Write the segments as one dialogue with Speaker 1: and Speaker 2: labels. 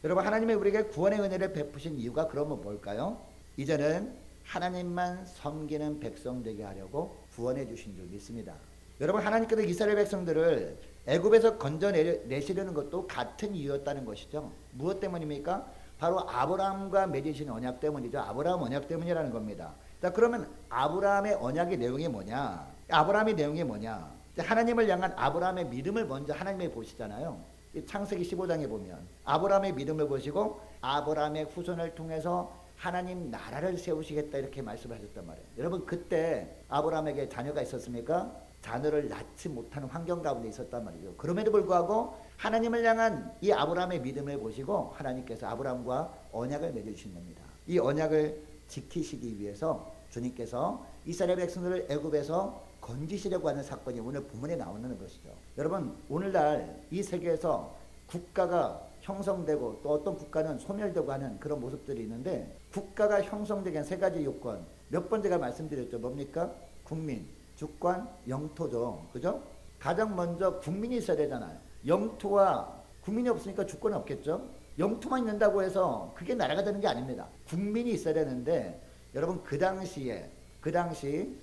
Speaker 1: 여러분 하나님이 우리에게 구원의 은혜를 베푸신 이유가 그러면 뭘까요? 이제는 하나님만 섬기는 백성 되게 하려고 구원해 주신 줄 믿습니다. 여러분 하나님께서 이스라엘 백성들을 애굽에서 건져내시려는 것도 같은 이유였다는 것이죠. 무엇 때문입니까? 바로 아브라함과 맺으신 언약 때문이죠. 아브라함 언약 때문이라는 겁니다. 자, 그러면 아브라함의 언약의 내용이 뭐냐? 아브라함의 내용이 뭐냐? 하나님을 향한 아브라함의 믿음을 먼저 하나님이 보시잖아요. 창세기 15장에 보면 아브라함의 믿음을 보시고 아브라함의 후손을 통해서 하나님 나라를 세우시겠다 이렇게 말씀하셨단 말이에요. 여러분 그때 아브라함에게 자녀가 있었습니까? 자녀를 낳지 못하는 환경 가운데 있었단 말이죠. 그럼에도 불구하고 하나님을 향한 이 아브라함의 믿음을 보시고 하나님께서 아브라함과 언약을 맺어주신 겁니다. 이 언약을 지키시기 위해서 주님께서 이스라엘 백성들을 애굽에서 건지시려고 하는 사건이 오늘 본문에 나오는 것이죠. 여러분 오늘날 이 세계에서 국가가 형성되고 또 어떤 국가는 소멸되고 하는 그런 모습들이 있는데 국가가 형성되기 위한 세 가지 요건 몇 번 제가 말씀드렸죠. 뭡니까? 국민, 주권, 영토죠. 그죠? 가장 먼저 국민이 있어야 되잖아요. 영토와 국민이 없으니까 주권이 없겠죠. 영토만 있는다고 해서 그게 나라가 되는 게 아닙니다. 국민이 있어야 되는데 여러분 그 당시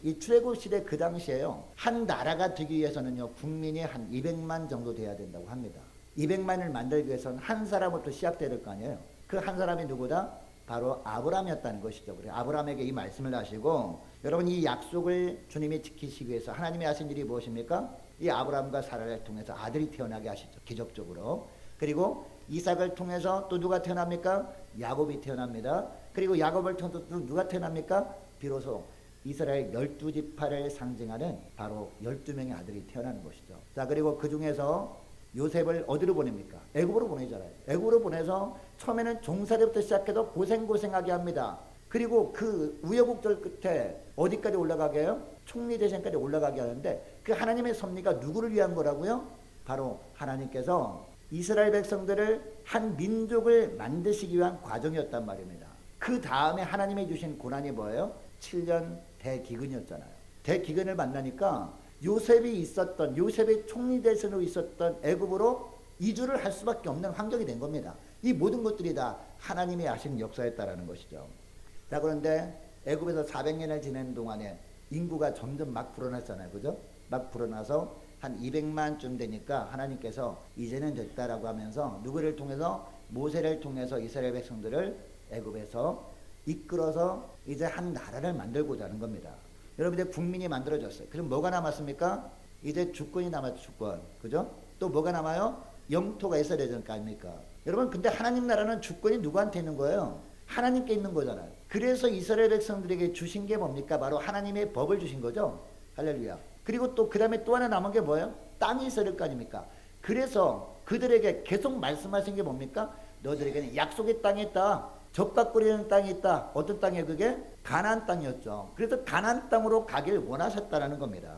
Speaker 1: 이 출애굽 시대 그 당시에요. 한 나라가 되기 위해서는요. 국민이 한 200만 정도 돼야 된다고 합니다. 200만을 만들기 위해서는 한 사람부터 시작돼야 될 거 아니에요. 그 한 사람이 누구다? 바로 아브라함이었다는 것이죠. 그래서 아브라함에게 이 말씀을 하시고 여러분 이 약속을 주님이 지키시기 위해서 하나님이 하신 일이 무엇입니까? 이 아브라함과 사라를 통해서 아들이 태어나게 하시죠. 기적적으로. 그리고 이삭을 통해서 또 누가 태어납니까? 야곱이 태어납니다. 그리고 야곱을 통해서 또 누가 태어납니까? 비로소 이스라엘 12지파를 상징하는 바로 12명의 아들이 태어나는 것이죠. 자, 그리고 그 중에서 요셉을 어디로 보냅니까? 애굽으로 보내잖아요. 애굽으로 보내서 처음에는 종살이부터 시작해서 고생하게 합니다. 그리고 그 우여곡절 끝에 어디까지 올라가게 해요? 총리 대신까지 올라가게 하는데 그 하나님의 섭리가 누구를 위한 거라고요? 바로 하나님께서 이스라엘 백성들을 한 민족을 만드시기 위한 과정이었단 말입니다. 그 다음에 하나님이 주신 고난이 뭐예요? 7년 대기근이었잖아요. 대기근을 만나니까 요셉이 총리 대신으로 있었던 애굽으로 이주를 할 수밖에 없는 환경이 된 겁니다. 이 모든 것들이 다 하나님이 하신 역사였다라는 것이죠. 자, 그런데 애굽에서 400년을 지낸 동안에 인구가 점점 막 불어났잖아요. 그죠? 막 불어나서 한 200만쯤 되니까 하나님께서 이제는 됐다라고 하면서 누구를 통해서? 모세를 통해서 이스라엘 백성들을 애굽에서 이끌어서 이제 한 나라를 만들고자 하는 겁니다. 여러분 이제 국민이 만들어졌어요. 그럼 뭐가 남았습니까? 이제 주권이 남았죠. 주권. 그죠? 또 뭐가 남아요? 영토가 있어야 되지 않습니까? 여러분 근데 하나님 나라는 주권이 누구한테 있는 거예요? 하나님께 있는 거잖아요. 그래서 이스라엘 백성들에게 주신 게 뭡니까? 바로 하나님의 법을 주신 거죠. 할렐루야. 그리고 또 그 다음에 또 하나 남은 게 뭐예요? 땅이 있어야 될 거 아닙니까? 그래서 그들에게 계속 말씀하신 게 뭡니까? 너희들에게는 약속의 땅이 있다. 젖밥 뿌리는 땅이 있다. 어떤 땅이에요 그게? 가나안 땅이었죠. 그래서 가나안 땅으로 가길 원하셨다라는 겁니다.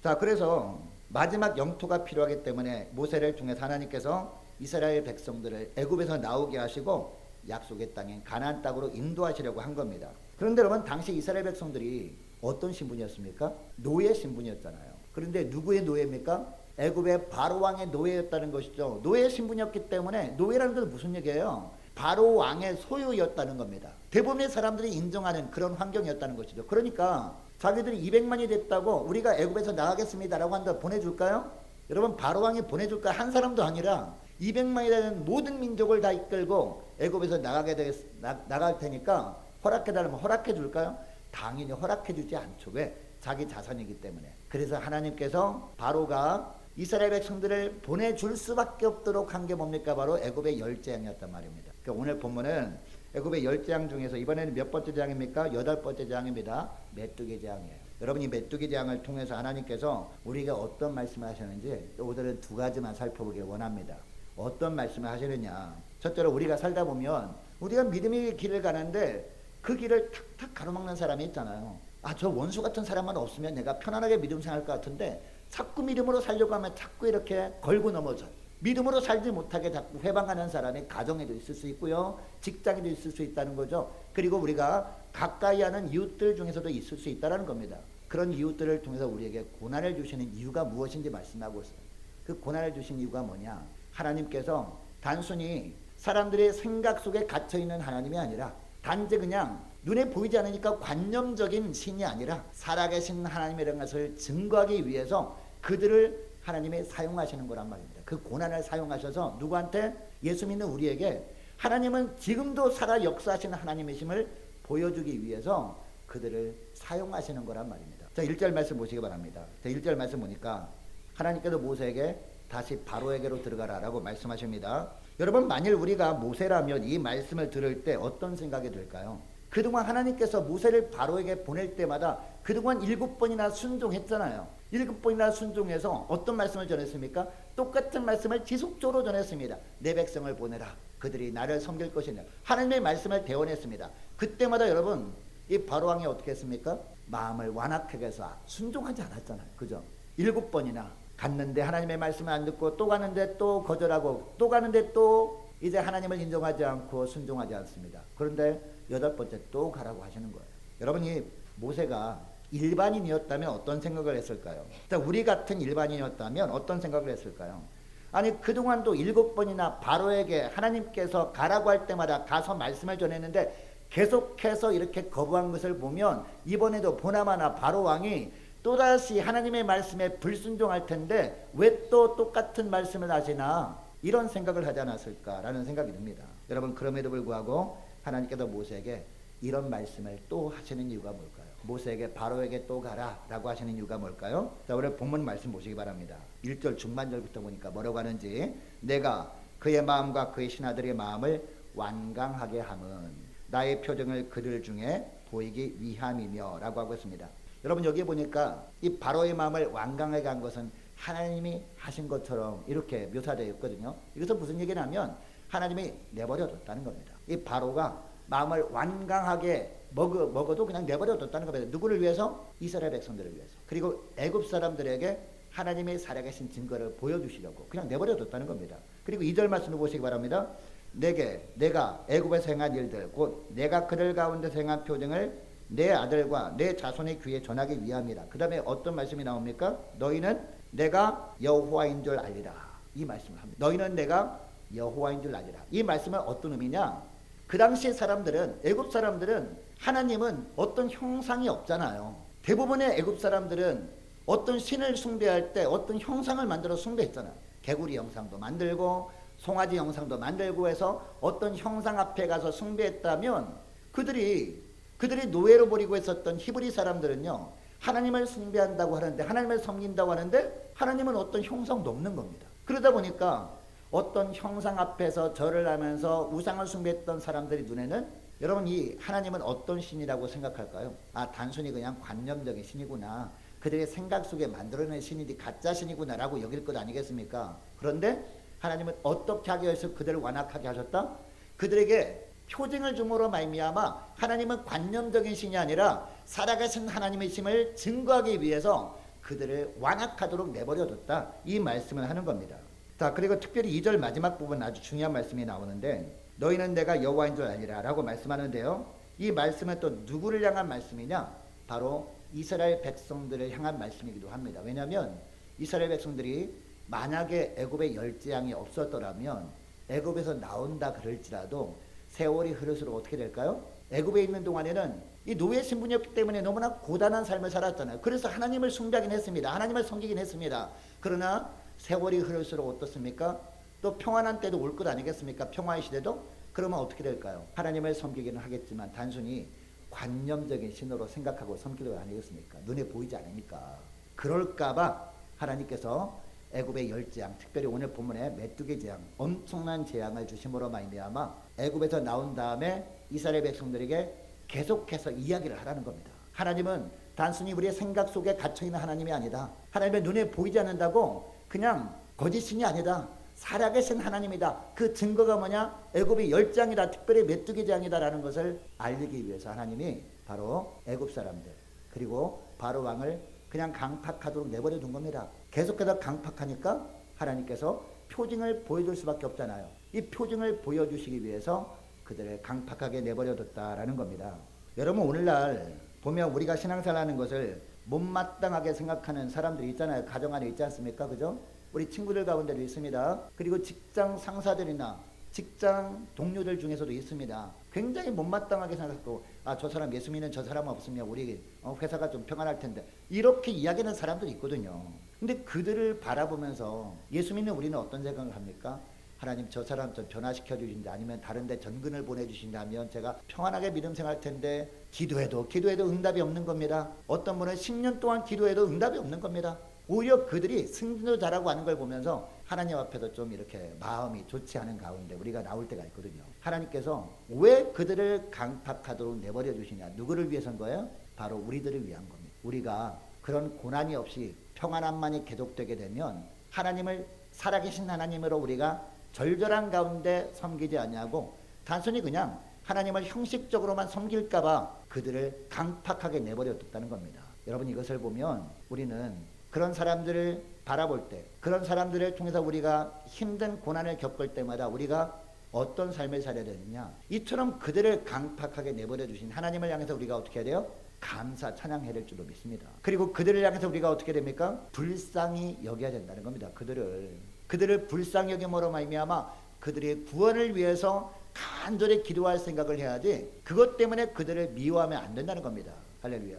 Speaker 1: 자, 그래서 마지막 영토가 필요하기 때문에 모세를 통해서 하나님께서 이스라엘 백성들을 애굽에서 나오게 하시고 약속의 땅인 가나안 땅으로 인도하시려고 한 겁니다. 그런데 여러분 당시 이스라엘 백성들이 어떤 신분이었습니까? 노예 신분이었잖아요. 그런데 누구의 노예입니까? 애굽의 바로 왕의 노예였다는 것이죠. 노예 신분이었기 때문에 노예라는 것은 무슨 얘기예요? 바로 왕의 소유였다는 겁니다. 대부분의 사람들이 인정하는 그런 환경이었다는 것이죠. 그러니까 자기들이 200만이 됐다고 우리가 애굽에서 나가겠습니다라고 한다 보내줄까요? 여러분 바로 왕이 보내줄까? 한 사람도 아니라 200만이라는 모든 민족을 다 이끌고 애굽에서 나갈 테니까 허락해달라면 허락해 줄까요? 당연히 허락해 주지 않죠. 왜? 자기 자산이기 때문에. 그래서 하나님께서 바로가 이스라엘 백성들을 보내줄 수밖에 없도록 한 게 뭡니까? 바로 애굽의 10재앙이었단 말입니다. 그러니까 오늘 본문은 애굽의 10재앙 중에서 이번에는 몇 번째 재앙입니까? 8번째 재앙입니다. 메뚜기 재앙이에요. 여러분 이 메뚜기 재앙을 통해서 하나님께서 우리가 어떤 말씀을 하셨는지 오늘은 두 가지만 살펴보길 원합니다. 어떤 말씀을 하시느냐. 첫째로 우리가 살다 보면 우리가 믿음의 길을 가는데 그 길을 탁탁 가로막는 사람이 있잖아요. 아, 저 원수 같은 사람만 없으면 내가 편안하게 믿음 생활할 것 같은데 자꾸 믿음으로 살려고 하면 자꾸 이렇게 걸고 넘어져. 믿음으로 살지 못하게 자꾸 회방하는 사람이 가정에도 있을 수 있고요. 직장에도 있을 수 있다는 거죠. 그리고 우리가 가까이 하는 이웃들 중에서도 있을 수 있다는 겁니다. 그런 이웃들을 통해서 우리에게 고난을 주시는 이유가 무엇인지 말씀하고 있어요. 그 고난을 주신 이유가 뭐냐? 하나님께서 단순히 사람들의 생각 속에 갇혀있는 하나님이 아니라 단지 그냥 눈에 보이지 않으니까 관념적인 신이 아니라 살아계신 하나님이라는 것을 증거하기 위해서 그들을 하나님이 사용하시는 거란 말입니다. 그 고난을 사용하셔서 누구한테? 예수 믿는 우리에게 하나님은 지금도 살아 역사하시는 하나님이심을 보여주기 위해서 그들을 사용하시는 거란 말입니다. 자, 1절 말씀 보시기 바랍니다. 자, 1절 말씀 보니까 하나님께서 모세에게 다시 바로에게로 들어가라라고 말씀하십니다. 여러분, 만일 우리가 모세라면 이 말씀을 들을 때 어떤 생각이 들까요? 그동안 하나님께서 모세를 바로에게 보낼 때마다 그동안 7번이나 순종했잖아요. 7번이나 순종해서 어떤 말씀을 전했습니까? 똑같은 말씀을 지속적으로 전했습니다. 내 백성을 보내라. 그들이 나를 섬길 것이냐. 하나님의 말씀을 대언했습니다. 그때마다 여러분, 이 바로왕이 어떻게 했습니까? 마음을 완악하게 해서 순종하지 않았잖아요. 그죠? 7번이나 갔는데 하나님의 말씀을 안 듣고 또 가는데 또 거절하고 또 가는데 또 이제 하나님을 인정하지 않고 순종하지 않습니다. 그런데 8번째 또 가라고 하시는 거예요. 여러분, 이 모세가 일반인이었다면 어떤 생각을 했을까요? 우리 같은 일반인이었다면 어떤 생각을 했을까요? 아니, 그동안도 7번이나 바로에게 하나님께서 가라고 할 때마다 가서 말씀을 전했는데 계속해서 이렇게 거부한 것을 보면 이번에도 보나마나 바로왕이 또다시 하나님의 말씀에 불순종할 텐데 왜 또 똑같은 말씀을 하시나, 이런 생각을 하지 않았을까라는 생각이 듭니다. 여러분, 그럼에도 불구하고 하나님께서 모세에게 이런 말씀을 또 하시는 이유가 뭘까요? 모세에게 바로에게 또 가라 라고 하시는 이유가 뭘까요? 자, 우리 본문 말씀 보시기 바랍니다. 1절 중반절부터 보니까 뭐라고 하는지, 내가 그의 마음과 그의 신하들의 마음을 완강하게 함은 나의 표정을 그들 중에 보이기 위함이며 라고 하고 있습니다. 여러분, 여기 보니까 이 바로의 마음을 완강하게 한 것은 하나님이 하신 것처럼 이렇게 묘사되어 있거든요. 이것은 무슨 얘기냐면 하나님이 내버려뒀다는 겁니다. 이 바로가 마음을 완강하게 먹어도 그냥 내버려뒀다는 겁니다. 누구를 위해서? 이스라엘 백성들을 위해서. 그리고 애굽 사람들에게 하나님의 살아계신 증거를 보여주시려고 그냥 내버려뒀다는 겁니다. 그리고 2절 말씀을 보시기 바랍니다. 내가 애굽에서 행한 일들 곧 내가 그들 가운데서 행한 표징을 내 아들과 내 자손의 귀에 전하기 위함이라. 그 다음에 어떤 말씀이 나옵니까? 너희는 내가 여호와인 줄 알리라. 이 말씀을 합니다. 너희는 내가 여호와인 줄 알리라. 이 말씀은 어떤 의미냐? 그 당시 사람들은, 애굽 사람들은 하나님은 어떤 형상이 없잖아요. 대부분의 애굽 사람들은 어떤 신을 숭배할 때 어떤 형상을 만들어 숭배했잖아요. 개구리 형상도 만들고 송아지 형상도 만들고 해서 어떤 형상 앞에 가서 숭배했다면 그들이 노예로 버리고 있었던 히브리 사람들은요, 하나님을 숭배한다고 하는데, 하나님을 섬긴다고 하는데 하나님은 어떤 형상도 없는 겁니다. 그러다 보니까 어떤 형상 앞에서 절을 하면서 우상을 숭배했던 사람들의 눈에는, 여러분, 이 하나님은 어떤 신이라고 생각할까요? 아, 단순히 그냥 관념적인 신이구나, 그들의 생각 속에 만들어낸 신이지 가짜 신이구나 라고 여길 것 아니겠습니까? 그런데 하나님은 어떻게 하기 위해서 그들을 완악하게 하셨다? 그들에게 표징을 줌으로 말미암아 하나님은 관념적인 신이 아니라 살아계신 하나님이심을 증거하기 위해서 그들을 완악하도록 내버려뒀다, 이 말씀을 하는 겁니다. 자, 그리고 특별히 2절 마지막 부분 아주 중요한 말씀이 나오는데, 너희는 내가 여호와인 줄 알리라 라고 말씀하는데요, 이 말씀은 또 누구를 향한 말씀이냐? 바로 이스라엘 백성들을 향한 말씀이기도 합니다. 왜냐하면 이스라엘 백성들이 만약에 애굽의 열재앙이 없었더라면 애굽에서 나온다 그럴지라도 세월이 흐를수록 어떻게 될까요? 애굽에 있는 동안에는 이 노예 신분이었기 때문에 너무나 고단한 삶을 살았잖아요. 그래서 하나님을 숭배하긴 했습니다. 하나님을 섬기긴 했습니다. 그러나 세월이 흐를수록 어떻습니까? 또 평안한 때도 올 것 아니겠습니까? 평화의 시대도? 그러면 어떻게 될까요? 하나님을 섬기기는 하겠지만 단순히 관념적인 신으로 생각하고 섬기는 거 아니겠습니까? 눈에 보이지 않으니까. 그럴까봐 하나님께서 애굽의 열재앙, 특별히 오늘 본문에 메뚜기 재앙, 엄청난 재앙을 주심으로 말미암아 애굽에서 나온 다음에 이스라엘 백성들에게 계속해서 이야기를 하라는 겁니다. 하나님은 단순히 우리의 생각 속에 갇혀있는 하나님이 아니다. 하나님의 눈에 보이지 않는다고 그냥 거짓신이 아니다. 살아계신 하나님이다. 그 증거가 뭐냐? 애굽의 열재앙이다. 특별히 메뚜기 재앙이다라는 것을 알리기 위해서 하나님이 바로 애굽 사람들 그리고 바로 왕을 그냥 강팍하도록 내버려 둔 겁니다. 계속해서 강팍하니까 하나님께서 표징을 보여줄 수밖에 없잖아요. 이 표징을 보여주시기 위해서 그들을 강팍하게 내버려 뒀다라는 겁니다. 여러분, 오늘날 보면 우리가 신앙생활하는 것을 못마땅하게 생각하는 사람들이 있잖아요. 가정 안에 있지 않습니까? 그죠? 우리 친구들 가운데도 있습니다. 그리고 직장 상사들이나 직장 동료들 중에서도 있습니다. 굉장히 못마땅하게 생각하고 저 사람 예수 믿는 저 사람 없으면 우리 회사가 좀 평안할 텐데 이렇게 이야기하는 사람들이 있거든요. 근데 그들을 바라보면서 예수 믿는 우리는 어떤 생각을 합니까? 하나님 저 사람 좀 변화시켜 주신다, 아니면 다른 데 전근을 보내주신다면 제가 평안하게 믿음 생활할 텐데 기도해도 응답이 없는 겁니다. 어떤 분은 10년 동안 기도해도 응답이 없는 겁니다. 오히려 그들이 승진도 잘하고 하는 걸 보면서 하나님 앞에서 좀 이렇게 마음이 좋지 않은 가운데 우리가 나올 때가 있거든요. 하나님께서 왜 그들을 강팍하도록 내버려 주시냐? 누구를 위해서인 거예요? 바로 우리들을 위한 겁니다. 우리가 그런 고난이 없이 평안함만이 계속되게 되면 하나님을 살아계신 하나님으로 우리가 절절한 가운데 섬기지 않냐고 단순히 그냥 하나님을 형식적으로만 섬길까봐 그들을 강팍하게 내버려 뒀다는 겁니다. 여러분, 이것을 보면 우리는 그런 사람들을 바라볼 때, 그런 사람들을 통해서 우리가 힘든 고난을 겪을 때마다 우리가 어떤 삶을 살아야 되느냐, 이처럼 그들을 강팍하게 내버려 주신 하나님을 향해서 우리가 어떻게 해야 돼요? 감사 찬양해야 될 줄로 믿습니다. 그리고 그들을 향해서 우리가 어떻게 됩니까? 불쌍히 여겨야 된다는 겁니다. 그들을 불쌍히 여김으로 말미암아 그들의 구원을 위해서 간절히 기도할 생각을 해야지, 그것 때문에 그들을 미워하면 안 된다는 겁니다. 할렐루야.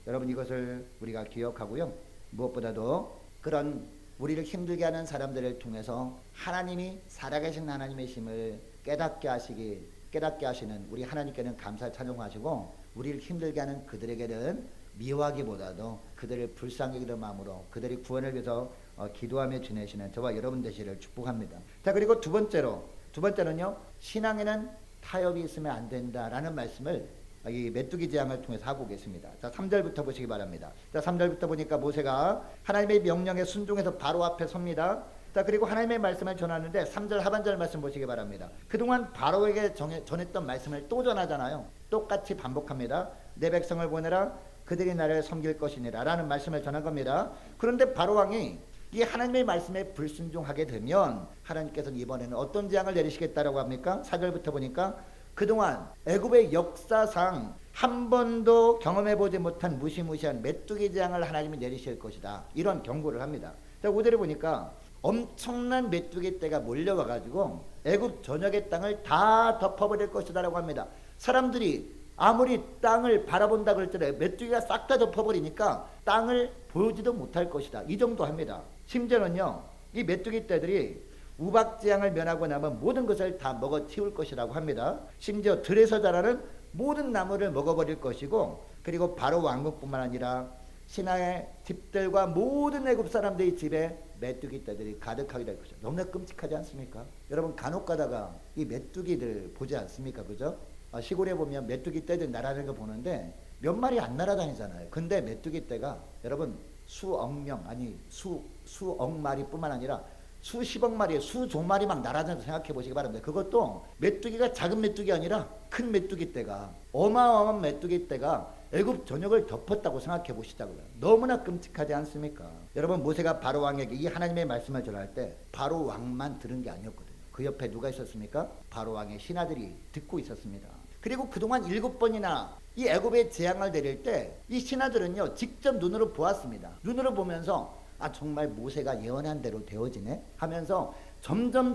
Speaker 1: 여러분, 이것을 우리가 기억하고요, 무엇보다도 그런 우리를 힘들게 하는 사람들을 통해서 하나님이 살아계신 하나님의 힘을 깨닫게 하시는 우리 하나님께는 감사 찬송하시고, 우리를 힘들게 하는 그들에게는 미워하기보다도 그들을 불쌍히 여기는 마음으로 그들의 구원을 위해서 기도하며 지내시는 저와 여러분 되시기를 축복합니다. 자, 그리고 두 번째는요, 신앙에는 타협이 있으면 안 된다라는 말씀을 이 메뚜기 재앙을 통해서 하고 계십니다. 자, 3절부터 보시기 바랍니다. 자, 3절부터 보니까 모세가 하나님의 명령에 순종해서 바로 앞에 섭니다. 자, 그리고 하나님의 말씀을 전하는데 3절 하반절 말씀 보시기 바랍니다. 그동안 바로에게 전했던 말씀을 또 전하잖아요. 똑같이 반복합니다. 내 백성을 보내라, 그들이 나를 섬길 것이니라 라는 말씀을 전한 겁니다. 그런데 바로 왕이 이 하나님의 말씀에 불순종하게 되면 하나님께서는 이번에는 어떤 재앙을 내리시겠다라고 합니까? 4절부터 보니까 그동안 애굽의 역사상 한 번도 경험해보지 못한 무시무시한 메뚜기 재앙을 하나님이 내리실 것이다, 이런 경고를 합니다. 자, 5절에 보니까 엄청난 메뚜기 떼가 몰려와가지고 애굽 전역의 땅을 다 덮어버릴 것이다 라고 합니다. 사람들이 아무리 땅을 바라본다 그럴때 메뚜기가 싹 다 덮어버리니까 땅을 보지도 못할 것이다, 이 정도 합니다. 심지어는요, 이 메뚜기 떼들이 우박재앙을 면하고 나면 모든 것을 다 먹어 틔울 것이라고 합니다. 심지어 들에서 자라는 모든 나무를 먹어버릴 것이고, 그리고 바로 왕국뿐만 아니라 신하의 집들과 모든 애굽 사람들의 집에 메뚜기 떼들이 가득하게 될 것이다. 너무나 끔찍하지 않습니까? 여러분, 간혹 가다가 이 메뚜기들 보지 않습니까? 그죠? 시골에 보면 메뚜기 떼들 날아다니는 거 보는데 몇 마리 안 날아다니잖아요. 근데 메뚜기 떼가 여러분 수억 명, 아니 수억 마리뿐만 아니라 수십억 마리, 수조 마리 막 날아다니는 거 생각해 보시기 바랍니다. 그것도 메뚜기가 작은 메뚜기 아니라 큰 메뚜기 떼가, 어마어마한 메뚜기 떼가 애굽 전역을 덮었다고 생각해 보시자고요. 너무나 끔찍하지 않습니까? 여러분, 모세가 바로 왕에게 이 하나님의 말씀을 전할 때 바로 왕만 들은 게 아니었거든요. 그 옆에 누가 있었습니까? 바로 왕의 신하들이 듣고 있었습니다. 그리고 그동안 7번이나 이 애굽의 재앙을 내릴 때 이 신하들은요, 직접 눈으로 보았습니다. 눈으로 보면서 정말 모세가 예언한 대로 되어지네 하면서 점점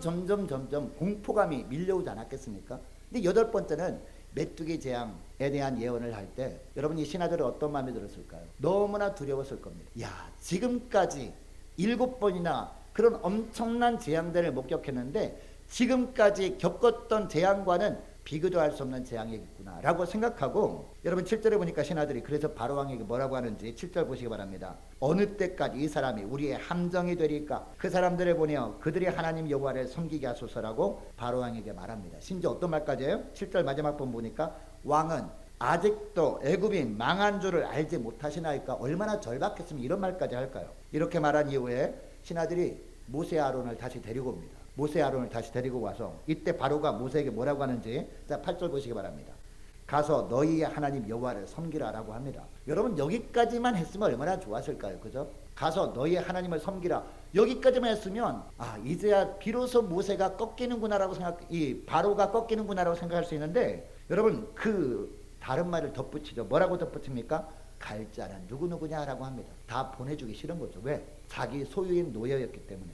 Speaker 1: 공포감이 밀려오지 않았겠습니까? 근데 8번째는 메뚜기 재앙에 대한 예언을 할 때 여러분, 이 신하들은 어떤 마음이 들었을까요? 너무나 두려웠을 겁니다. 지금까지 7번이나 그런 엄청난 재앙들을 목격했는데 지금까지 겪었던 재앙과는 비교도 할 수 없는 재앙이겠구나 라고 생각하고, 여러분 7절에 보니까 신하들이 그래서 바로 왕에게 뭐라고 하는지 7절 보시기 바랍니다. 어느 때까지 이 사람이 우리의 함정이 되리까? 그 사람들을 보내어 그들이 하나님 여호와를 섬기게 하소서라고 바로 왕에게 말합니다. 심지어 어떤 말까지 해요? 7절 마지막 번 보니까 왕은 아직도 애굽이 망한 줄을 알지 못하시나이까? 얼마나 절박했으면 이런 말까지 할까요? 이렇게 말한 이후에 신하들이 모세 아론을 다시 데리고 옵니다. 모세 아론을 다시 데리고 와서 이때 바로가 모세에게 뭐라고 하는지, 자 8절 보시기 바랍니다. 가서 너희의 하나님 여호와를 섬기라 라고 합니다. 여러분, 여기까지만 했으면 얼마나 좋았을까요? 그죠? 가서 너희의 하나님을 섬기라, 여기까지만 했으면 이제야 비로소 모세가 꺾이는구나 라고 이 바로가 꺾이는구나 라고 생각할 수 있는데, 여러분, 그 다른 말을 덧붙이죠. 뭐라고 덧붙입니까? 갈 자는 누구누구냐 라고 합니다. 다 보내주기 싫은 거죠. 왜? 자기 소유인 노예였기 때문에.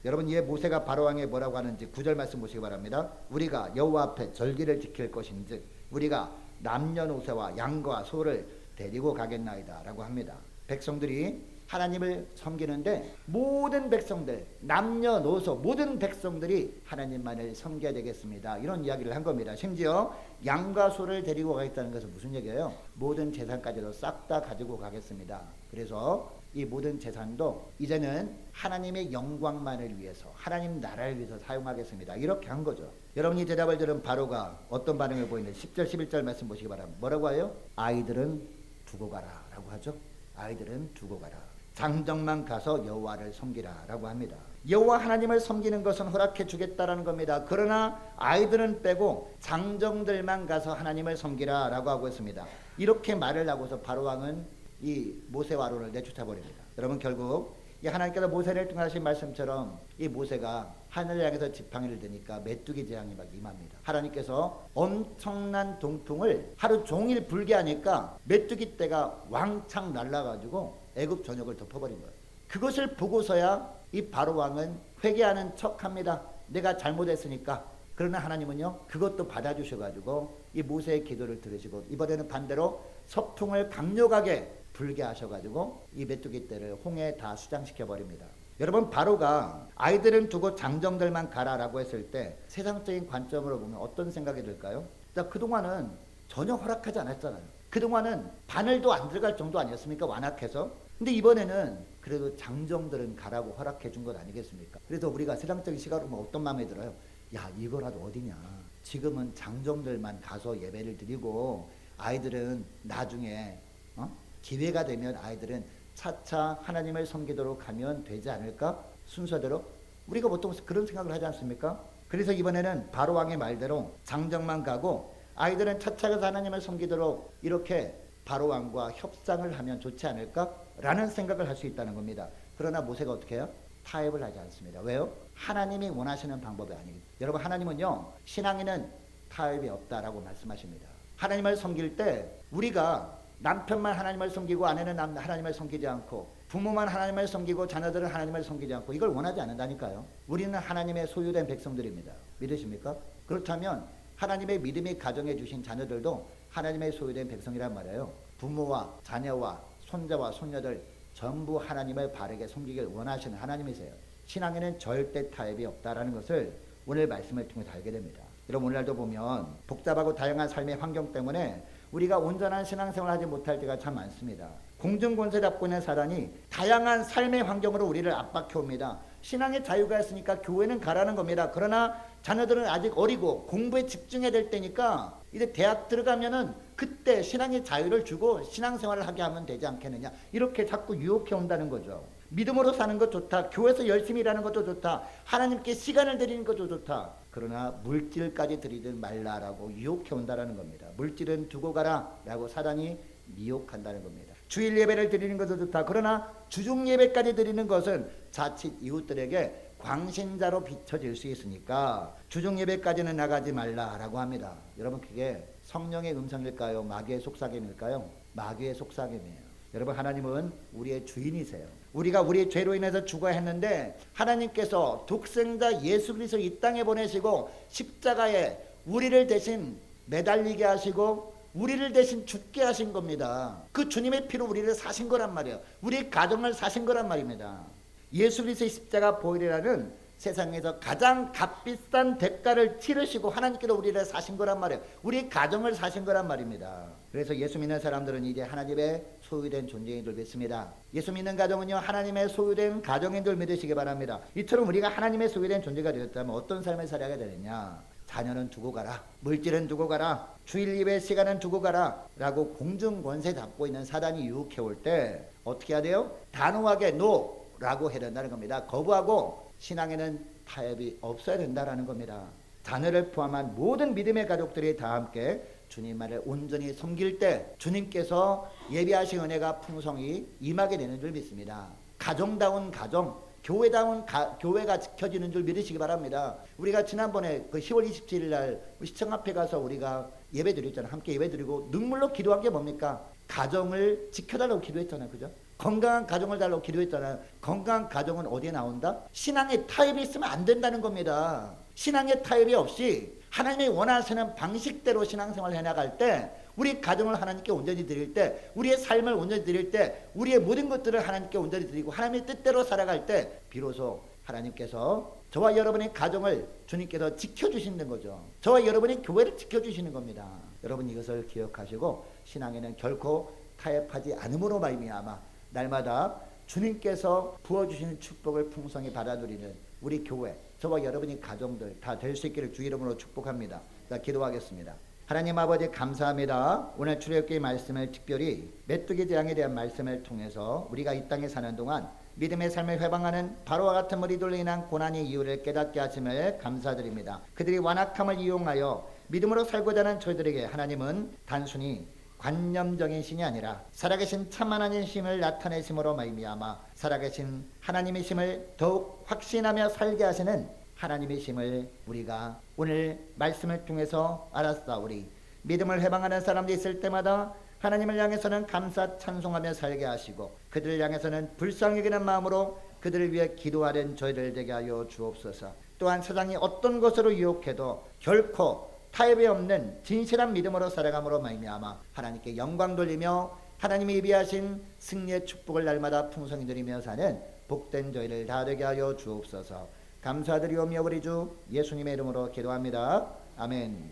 Speaker 1: 여러분 이에 모세가 바로왕에 뭐라고 하는지 9절 말씀 보시기 바랍니다. 우리가 여호와 앞에 절기를 지킬 것인즉 우리가 남녀노소와 양과 소를 데리고 가겠나이다 라고 합니다. 백성들이 하나님을 섬기는데 모든 백성들, 남녀노소 모든 백성들이 하나님만을 섬겨야 되겠습니다. 이런 이야기를 한 겁니다. 심지어 양과 소를 데리고 가겠다는 것은 무슨 얘기예요? 모든 재산까지도 싹 다 가지고 가겠습니다. 그래서 이 모든 재산도 이제는 하나님의 영광만을 위해서, 하나님 나라를 위해서 사용하겠습니다. 이렇게 한 거죠. 여러분이 대답을 들은 바로가 어떤 반응을 보이는지 10절 11절 말씀 보시기 바랍니다. 뭐라고 해요? 아이들은 두고 가라 라고 하죠. 아이들은 두고 가라. 장정만 가서 여호와를 섬기라 라고 합니다. 여호와 하나님을 섬기는 것은 허락해 주겠다라는 겁니다. 그러나 아이들은 빼고 장정들만 가서 하나님을 섬기라 라고 하고 있습니다. 이렇게 말을 하고서 바로왕은 이 모세와 아론을 내쫓아 버립니다. 여러분 결국 이 하나님께서 모세를 통하신 말씀처럼 이 모세가 하늘을 향해서 지팡이를 드니까 메뚜기 재앙이 막 임합니다. 하나님께서 엄청난 동풍을 하루 종일 불게 하니까 메뚜기 떼가 왕창 날라가지고 애굽 전역을 덮어버린 거예요. 그것을 보고서야 이 바로왕은 회개하는 척합니다. 내가 잘못했으니까. 그러나 하나님은요 그것도 받아주셔가지고 이 모세의 기도를 들으시고 이번에는 반대로 서풍을 강력하게 불게 하셔가지고 이 메뚜기 떼를 홍해에 다 수장시켜 버립니다. 여러분 바로가 아이들은 두고 장정들만 가라라고 했을 때 세상적인 관점으로 보면 어떤 생각이 들까요? 그동안은 전혀 허락하지 않았잖아요. 그동안은 바늘도 안 들어갈 정도 아니었습니까? 완악해서. 근데 이번에는 그래도 장정들은 가라고 허락해 준 것 아니겠습니까? 그래서 우리가 세상적인 시각으로 보면 어떤 마음이 들어요? 야 이거라도 어디냐. 지금은 장정들만 가서 예배를 드리고 아이들은 나중에 기회가 되면 아이들은 차차 하나님을 섬기도록 하면 되지 않을까? 순서대로 우리가 보통 그런 생각을 하지 않습니까? 그래서 이번에는 바로왕의 말대로 장정만 가고 아이들은 차차 가서 하나님을 섬기도록 이렇게 바로왕과 협상을 하면 좋지 않을까? 라는 생각을 할 수 있다는 겁니다. 그러나 모세가 어떻게 해요? 타협을 하지 않습니다. 왜요? 하나님이 원하시는 방법이 아니에요. 여러분 하나님은요 신앙에는 타협이 없다라고 말씀하십니다. 하나님을 섬길 때 우리가 남편만 하나님을 섬기고 아내는 하나님을 섬기지 않고 부모만 하나님을 섬기고 자녀들은 하나님을 섬기지 않고 이걸 원하지 않는다니까요. 우리는 하나님의 소유된 백성들입니다. 믿으십니까? 그렇다면 하나님의 믿음이 가정해 주신 자녀들도 하나님의 소유된 백성이란 말이에요. 부모와 자녀와 손자와 손녀들 전부 하나님을 바르게 섬기길 원하시는 하나님이세요. 신앙에는 절대 타협이 없다라는 것을 오늘 말씀을 통해서 알게 됩니다. 여러분 오늘날도 보면 복잡하고 다양한 삶의 환경 때문에 우리가 온전한 신앙생활을 하지 못할 때가 참 많습니다. 공중권세 잡고 있는 사단이 다양한 삶의 환경으로 우리를 압박해옵니다. 신앙의 자유가 있으니까 교회는 가라는 겁니다. 그러나 자녀들은 아직 어리고 공부에 집중해야 될 때니까 이제 대학 들어가면은 그때 신앙의 자유를 주고 신앙생활을 하게 하면 되지 않겠느냐. 이렇게 자꾸 유혹해 온다는 거죠. 믿음으로 사는 것 좋다. 교회에서 열심히 일하는 것도 좋다. 하나님께 시간을 드리는 것도 좋다. 그러나 물질까지 드리지 말라라고 유혹해 온다는 겁니다. 물질은 두고 가라 라고 사단이 미혹한다는 겁니다. 주일 예배를 드리는 것도 좋다. 그러나 주중 예배까지 드리는 것은 자칫 이웃들에게 광신자로 비춰질 수 있으니까 주중 예배까지는 나가지 말라라고 합니다. 여러분 그게 성령의 음성일까요? 마귀의 속삭임일까요? 마귀의 속삭임이에요. 여러분 하나님은 우리의 주인이세요. 우리가 우리의 죄로 인해서 죽어야 했는데 하나님께서 독생자 예수 그리스도 이 땅에 보내시고 십자가에 우리를 대신 매달리게 하시고 우리를 대신 죽게 하신 겁니다. 그 주님의 피로 우리를 사신 거란 말이에요. 우리의 가정을 사신 거란 말입니다. 예수 그리스도의 십자가 보혈이라는 세상에서 가장 값비싼 대가를 치르시고 하나님께서 우리를 사신 거란 말이에요. 우리 가정을 사신 거란 말입니다. 그래서 예수 믿는 사람들은 이제 하나님의 소유된 존재인 줄 믿습니다. 예수 믿는 가정은요 하나님의 소유된 가정인 줄 믿으시기 바랍니다. 이처럼 우리가 하나님의 소유된 존재가 되었다면 어떤 삶을 살아야 되느냐. 자녀는 두고 가라. 물질은 두고 가라. 주일 예배 시간은 두고 가라. 라고 공중권세 잡고 있는 사단이 유혹해 올 때 어떻게 해야 돼요? 단호하게 NO 라고 해야 된다는 겁니다. 거부하고 신앙에는 타협이 없어야 된다는 겁니다. 자녀를 포함한 모든 믿음의 가족들이 다 함께 주님만을 온전히 섬길 때 주님께서 예비하신 은혜가 풍성히 임하게 되는 줄 믿습니다. 가정다운 가정, 교회다운 교회가 지켜지는 줄 믿으시기 바랍니다. 우리가 지난번에 그 10월 27일 날 시청 앞에 가서 우리가 예배 드렸잖아요. 함께 예배 드리고 눈물로 기도한 게 뭡니까? 가정을 지켜달라고 기도했잖아요. 그죠? 건강한 가정을 달라고 기도했잖아요. 건강한 가정은 어디에 나온다? 신앙의 타협이 있으면 안 된다는 겁니다. 신앙의 타협이 없이 하나님이 원하시는 방식대로 신앙생활을 해나갈 때, 우리 가정을 하나님께 온전히 드릴 때, 우리의 삶을 온전히 드릴 때, 우리의 모든 것들을 하나님께 온전히 드리고 하나님의 뜻대로 살아갈 때 비로소 하나님께서 저와 여러분의 가정을 주님께서 지켜주시는 거죠. 저와 여러분의 교회를 지켜주시는 겁니다. 여러분 이것을 기억하시고 신앙에는 결코 타협하지 않음으로 말미암아 날마다 주님께서 부어주시는 축복을 풍성히 받아들이는 우리 교회, 저와 여러분의 가정들 다 될 수 있기를 주 이름으로 축복합니다. 자, 기도하겠습니다. 하나님 아버지 감사합니다. 오늘 출애굽기 말씀을 특별히 메뚜기 재앙에 대한 말씀을 통해서 우리가 이 땅에 사는 동안 믿음의 삶을 회방하는 바로와 같은 머리들로 인한 고난의 이유를 깨닫게 하심을 감사드립니다. 그들이 완악함을 이용하여 믿음으로 살고자 하는 저희들에게 하나님은 단순히 관념적인 신이 아니라 살아계신 참 하나님이심을 나타내심으로 말미암아 살아계신 하나님이심을 더욱 확신하며 살게 하시는 하나님이심을 우리가 오늘 말씀을 통해서 알았사오리. 믿음을 해방하는 사람들이 있을 때마다 하나님을 향해서는 감사 찬송하며 살게 하시고 그들을 향해서는 불쌍히 여기는 마음으로 그들을 위해 기도하는 저희들 되게 하여 주옵소서. 또한 세상이 어떤 것으로 유혹해도 결코 타협이 없는 진실한 믿음으로 살아감으로 말미암아 하나님께 영광 돌리며 하나님이 예비하신 승리의 축복을 날마다 풍성히 누리며 사는 복된 저희를 다 되게 하여 주옵소서. 감사드리오며 우리 주 예수님의 이름으로 기도합니다. 아멘.